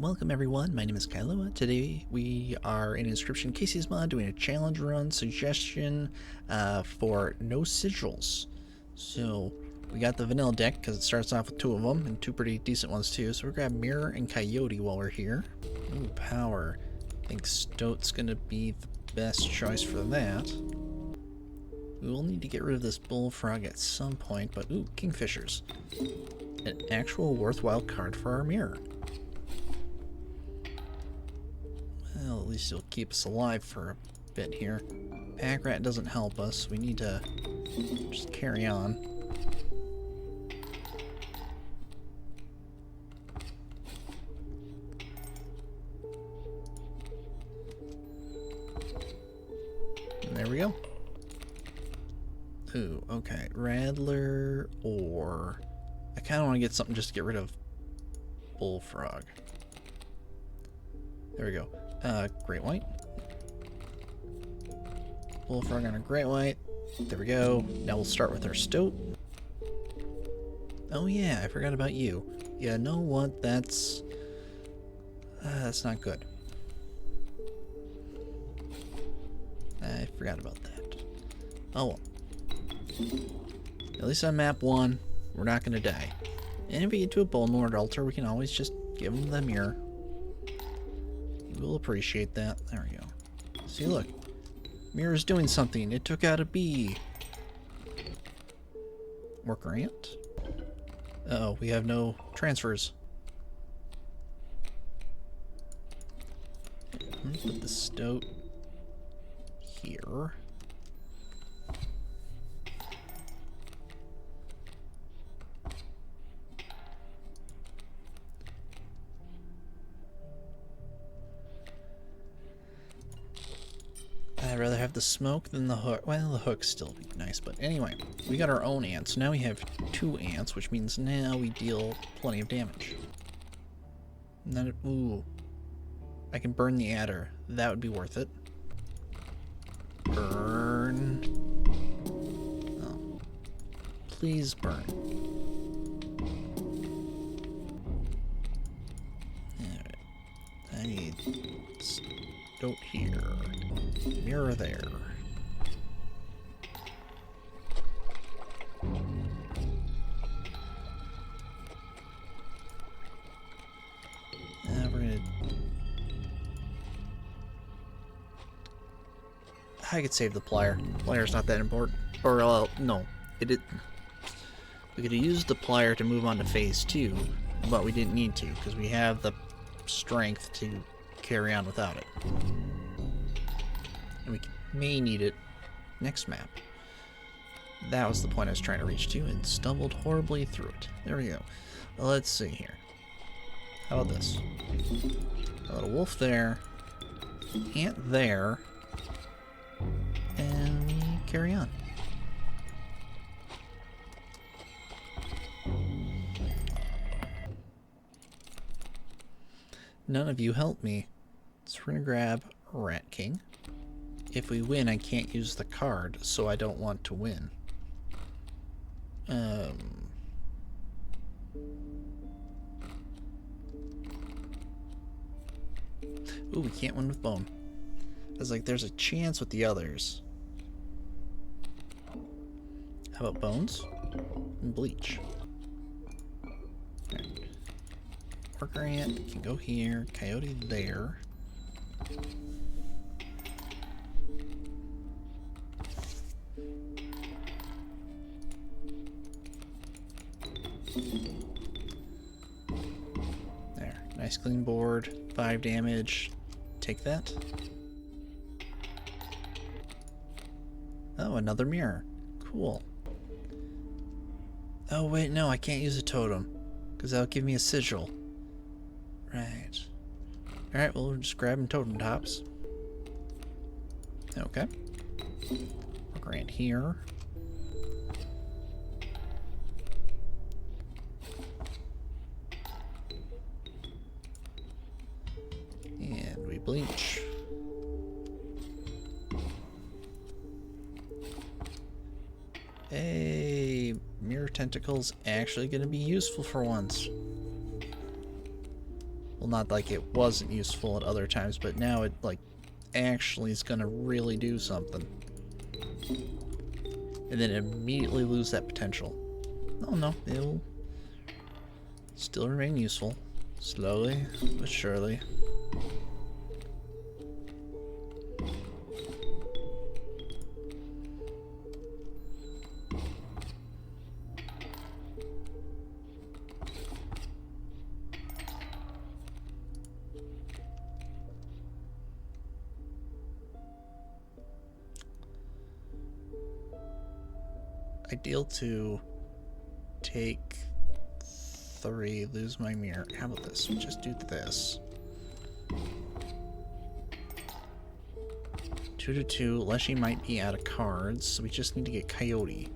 Welcome everyone, my name is Kaycee. Today we are in Inscryption Kaycee's mod doing a challenge run suggestion for no sigils. So we got the vanilla deck because it starts off with two of them and two pretty decent ones too. So we're gonna grab Mirror and Coyote while we're here. Ooh, power. I think Stoat's gonna be the best choice for that. We will need to get rid of this bullfrog at some point, but ooh, Kingfishers. An actual worthwhile card for our Mirror. Well, at least it'll keep us alive for a bit here. Pack Rat doesn't help us. We need to just carry on. And there we go. Ooh, okay. Rattler or... I kind of want to get something just to get rid of Bullfrog. There we go. Great White. Bullfrog on a Great White. There we go. Now we'll start with our Stoat. Oh yeah, I forgot about you. Yeah, know what? That's not good. I forgot about that. Oh well. At least on map 1, we're not gonna die. And if we get to a Bone Lord altar, we can always just give him the mirror. We'll appreciate that. There we go. See, look. Mirror's doing something. It took out a bee. Worker ant. Uh-oh, we have no transfers. Put the Stoat here. I'd rather have the smoke than the hook. Well, the hook still be nice, but anyway, we got our own ants. Now we have 2 ants, which means now we deal plenty of damage. Ooh, I can burn the adder. That would be worth it. Burn. Oh, please burn. Alright, I need Stoat here. Mirror there. We're gonna... I could save the plier. Plier's not that important. Or, no. We could have used the plier to move on to phase 2, but we didn't need to, because we have the strength to carry on without it. And we may need it next map. That was the point I was trying to reach to and stumbled horribly through it. There we go. Let's see here. How about this? How about a wolf there, ant there, and we carry on. None of you help me. So we're gonna grab Rat King. If we win, I can't use the card, so I don't want to win. Ooh, we can't win with Bone. I was like, there's a chance with the others. How about Bones? And Bleach. Right. Worker Ant can go here. Coyote there. There. Nice clean board. 5 damage. Take that. Oh, another mirror. Cool. Oh, wait, no, I can't use a totem. Because that'll give me a sigil. Right. Alright, well, we're just grabbing totem tops. Okay. Grant here. And we bleach. Hey, mirror tentacles actually going to be useful for once. Well, not like it wasn't useful at other times, but now it, like, actually is gonna really do something. And then immediately lose that potential. Oh no, it'll still remain useful. Slowly, but surely. Ideal to take 3, lose my mirror. How about this? We just do this. 2 to 2. Leshy might be out of cards, so we just need to get Coyote.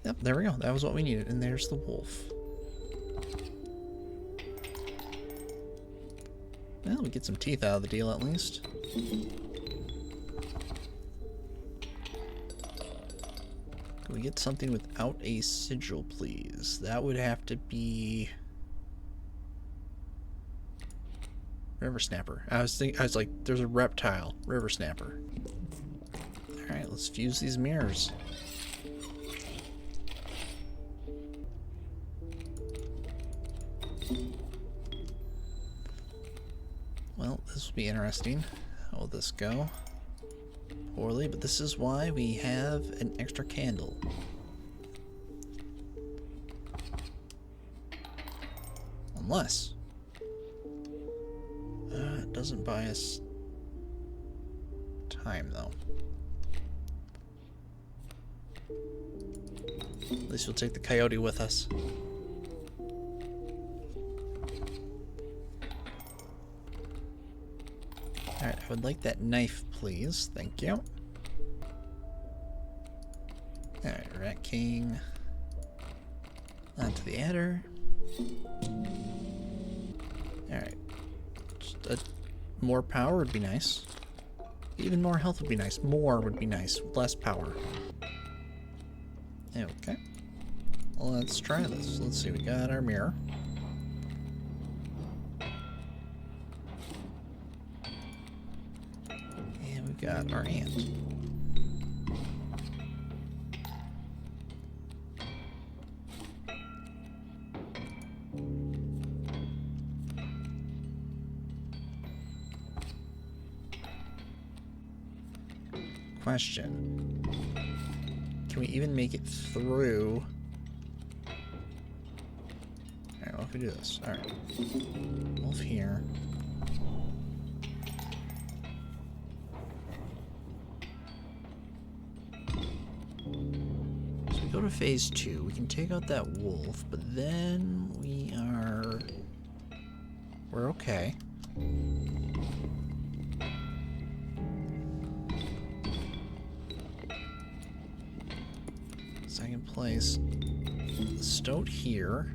Yep, there we go. That was what we needed. And there's the wolf. Well, we get some teeth out of the deal at least. Can we get something without a sigil, please? That would have to be River Snapper. I was like, there's a reptile. River Snapper. Alright, let's fuse these mirrors. Well, this will be interesting. How will this go? Poorly, but this is why we have an extra candle. Unless it doesn't buy us time, though. At least we'll take the coyote with us. Alright, I would like that knife, please. Thank you. Alright, Rat King. Onto the adder. Alright. Just more power would be nice. Even more health would be nice. More would be nice. Less power. Okay. Well, let's try this. Let's see, we got our mirror. And we've got our ant. Question. Can we even make it through? Alright, well, if we do this. Alright. Wolf here. So we go to phase 2. We can take out that wolf, but then we're okay. Second place. The stoat here.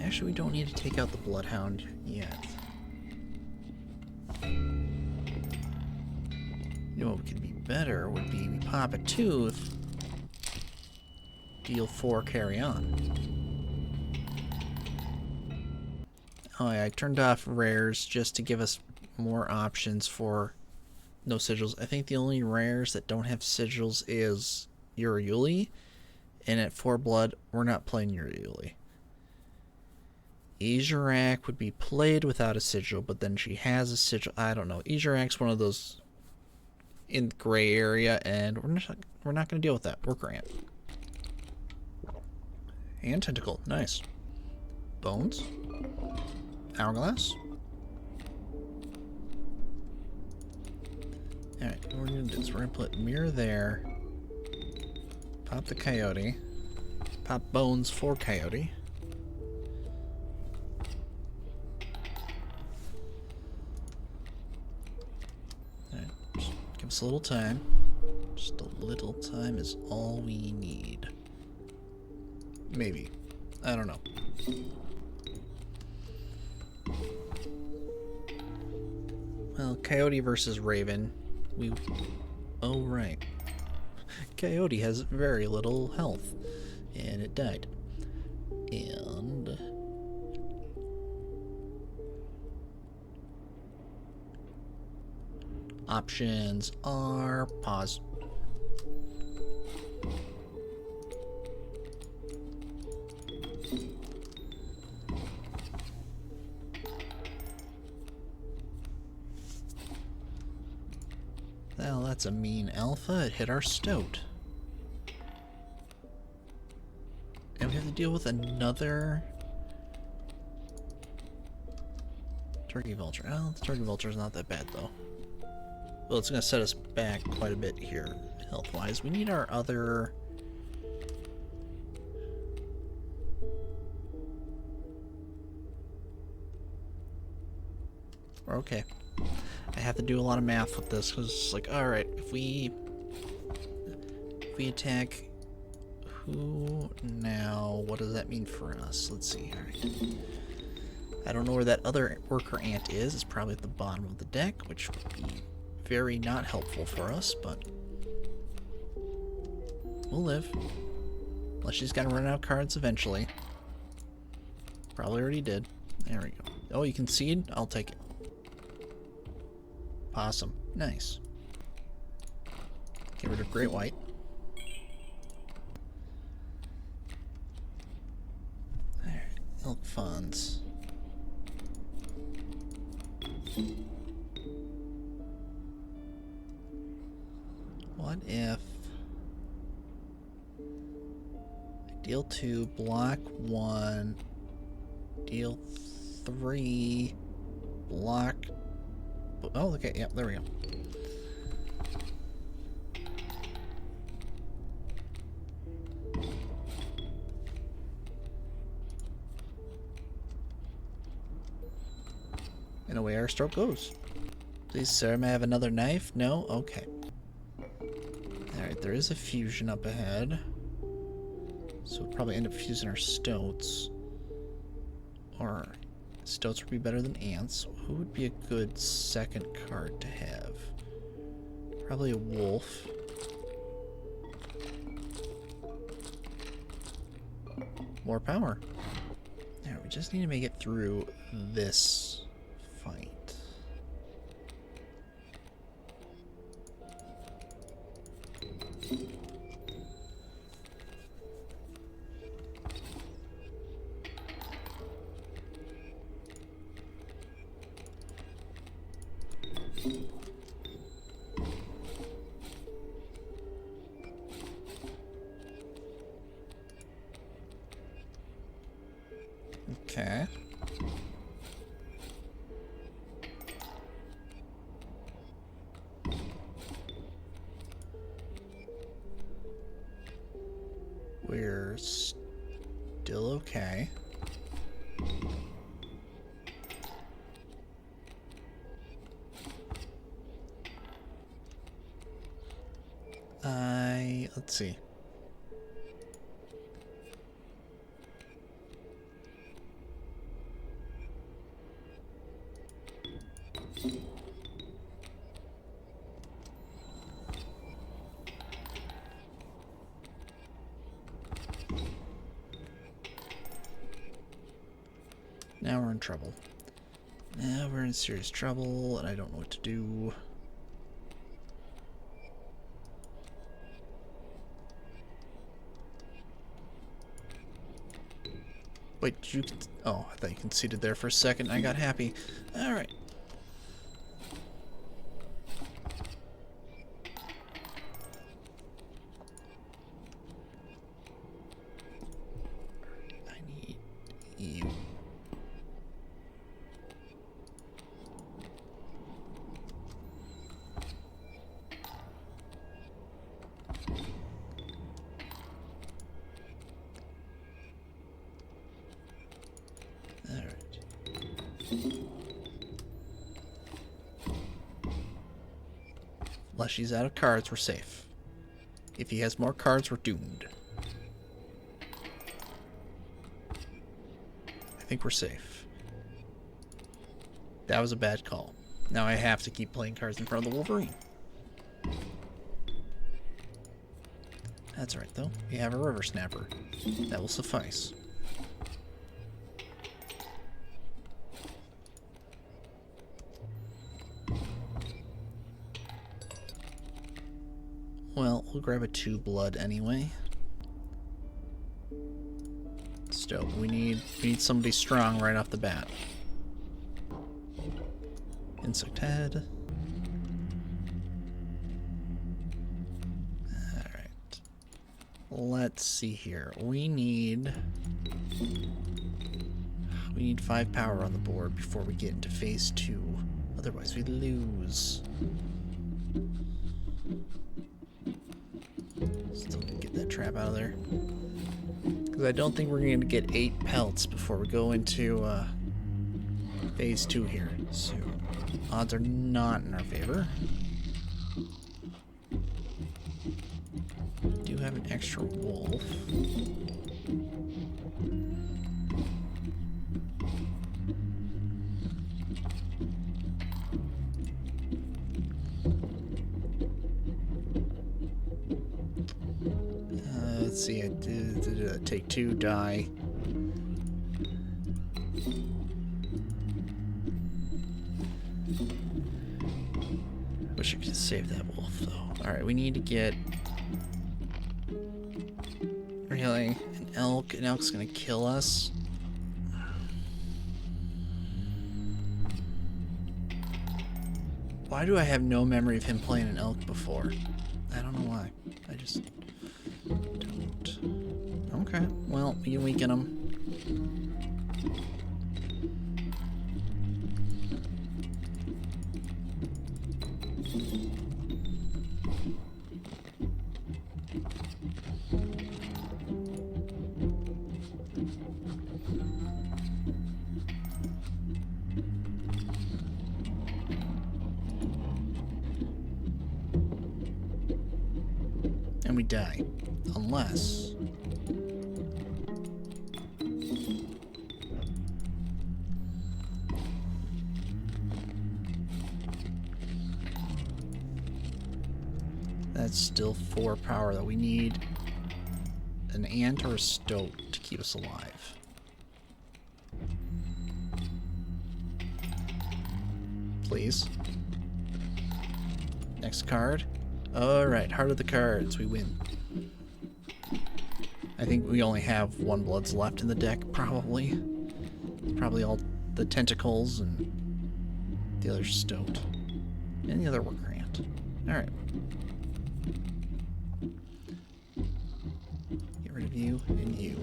Actually, we don't need to take out the bloodhound yet. You know what could be better would be we pop a tooth, deal 4, carry on. Oh yeah, I turned off rares just to give us more options for no sigils. I think the only rares that don't have sigils is Uriuli, and at 4 blood, we're not playing Uriuli. Ijurak would be played without a sigil, but then she has a sigil. I don't know. Ijurak's one of those in the gray area, and we're not going to deal with that. We're Grant. And Tentacle. Nice. Bones. Hourglass. Alright, what we're going to do is we're going to put Mirror there. Pop the Coyote. Pop Bones for Coyote. Alright, just give us a little time. Just a little time is all we need. Maybe. I don't know. Well, Coyote versus Raven. Oh, right. Coyote has very little health, and it died. options are pause. Well, that's a mean alpha. It hit our stoat. And we have to deal with another turkey vulture. Oh, the turkey vulture is not that bad, though. Well, it's going to set us back quite a bit here, health-wise. We need our other... Okay. I have to do a lot of math with this, because it's like, alright, if we attack who now, what does that mean for us? Let's see. Alright. I don't know where that other worker ant is. It's probably at the bottom of the deck, which would be very not helpful for us, but we'll live. Unless she's got to run out of cards eventually. Probably already did. There we go. Oh, you concede? I'll take it. Awesome. Nice. Get rid of Great White. Alright. Elk funds. What if I deal 2, block 1, deal 3, block... Oh, okay, yeah, there we go. And away our stroke goes. Please, sir, may I have another knife? No? Okay. Alright, there is a fusion up ahead. So we'll probably end up fusing our stoats. Or stoats would be better than ants. Who would be a good second card to have? Probably a wolf. More power. Alright, we just need to make it through this fight. Okay. We're still okay. Let's see. Now we're in trouble. Now we're in serious trouble, and I don't know what to do. Wait, you... Oh, I thought you conceded there for a second. I got happy. Alright. I need you. Unless she's out of cards, we're safe. If he has more cards, we're doomed. I think we're safe. That was a bad call. Now I have to keep playing cards in front of the Wolverine. That's alright though. We have a River Snapper. That will suffice. we'll grab a 2 blood anyway. Still, we need somebody strong right off the bat. Insect head. Alright. Let's see here. We need 5 power on the board before we get into phase 2. Otherwise we lose. Still gonna get that trap out of there. Because I don't think we're going to get 8 pelts before we go into phase 2 here. So odds are not in our favor. We do have an extra wolf. Let's see, I did take 2, die. Wish I could save that wolf though. Alright, we need to get really an elk. An elk's gonna kill us. Why do I have no memory of him playing an elk before? I don't know why. I just don't. Okay, well, we can weaken him. And we die. Unless... that's still 4 power that we need. An ant or a stoat to keep us alive. Please. Next card. Alright, heart of the cards, we win. I think we only have 1 bloods left in the deck, probably. Probably all the tentacles and the other stoat. And the other worker ant. Alright. Get rid of you and you.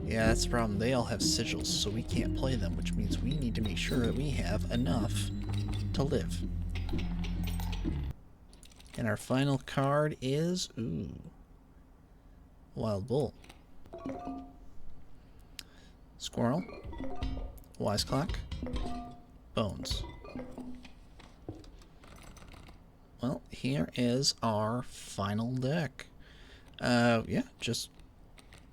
Yeah, that's the problem. They all have sigils, so we can't play them, which means we need to make sure that we have enough to live. And our final card is... ooh. Wild Bull. Squirrel. Wise Clock. Bones. Well, here is our final deck. Yeah, just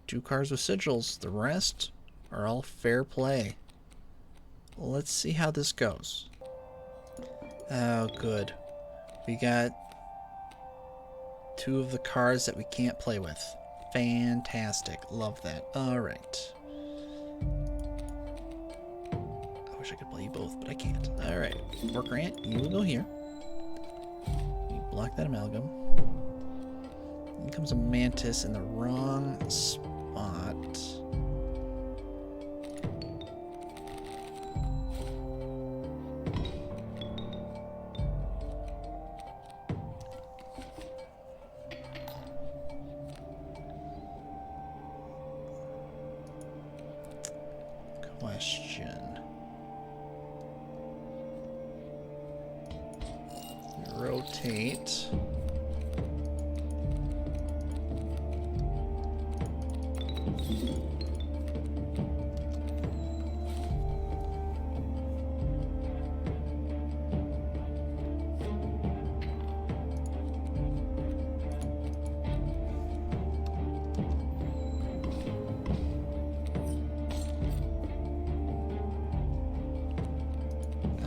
2 cards with sigils. The rest are all fair play. Let's see how this goes. Oh, good. We got 2 of the cards that we can't play with. Fantastic. Love that. Alright. I wish I could play you both, but I can't. Alright. Worker ant, you will go here. You block that amalgam. Here comes a mantis in the wrong spot. Question. Rotate.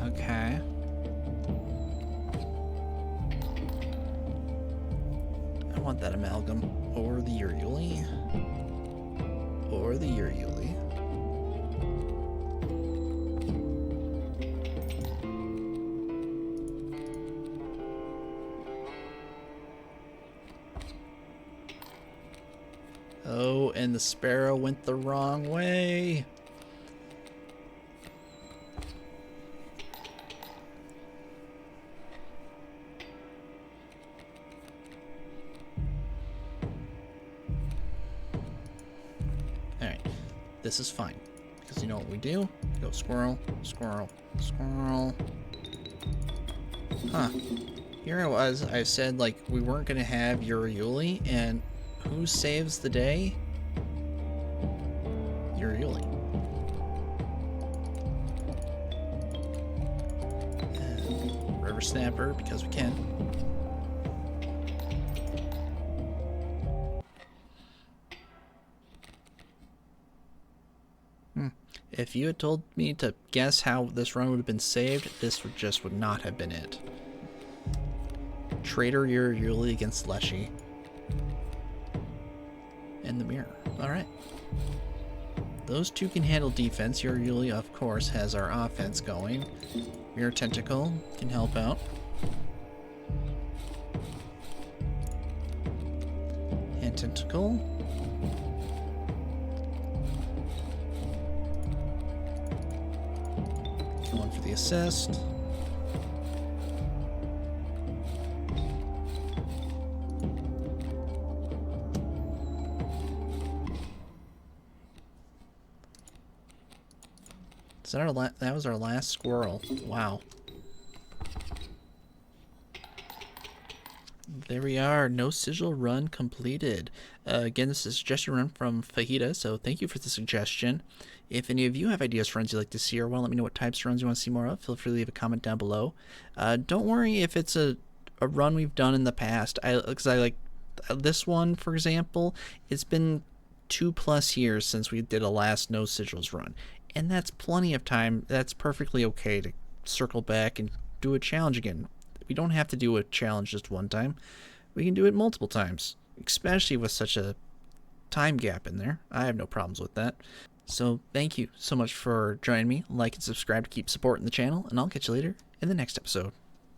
Okay. I want that amalgam, or the Uruli, or the Uruli. and the sparrow went the wrong way. Alright, this is fine. Because you know what we do? Go squirrel, squirrel, squirrel. Huh. Here I was, I said like we weren't gonna have Yuli, and who saves the day? Yuli. River Snapper, because we can. If you had told me to guess how this run would have been saved, this would not have been it. Traitor Yuli against Leshy. And the mirror. Alright. Those two can handle defense. Yuli, of course, has our offense going. Mirror Tentacle can help out. Hand Tentacle. Going for the assist. Is that that was our last squirrel. Wow. There we are. No sigil run completed. Again, this is a suggestion run from Fajita, so thank you for the suggestion. If any of you have ideas for runs you'd like to see or want to let me know what types of runs you want to see more of, feel free to leave a comment down below. Don't worry if it's a run we've done in the past. Because I like this one, for example, it's been 2+ years since we did a last no sigils run. And that's plenty of time. That's perfectly okay to circle back and do a challenge again. We don't have to do a challenge just one time. We can do it multiple times, especially with such a time gap in there. I have no problems with that. So thank you so much for joining me. Like and subscribe to keep supporting the channel, and I'll catch you later in the next episode.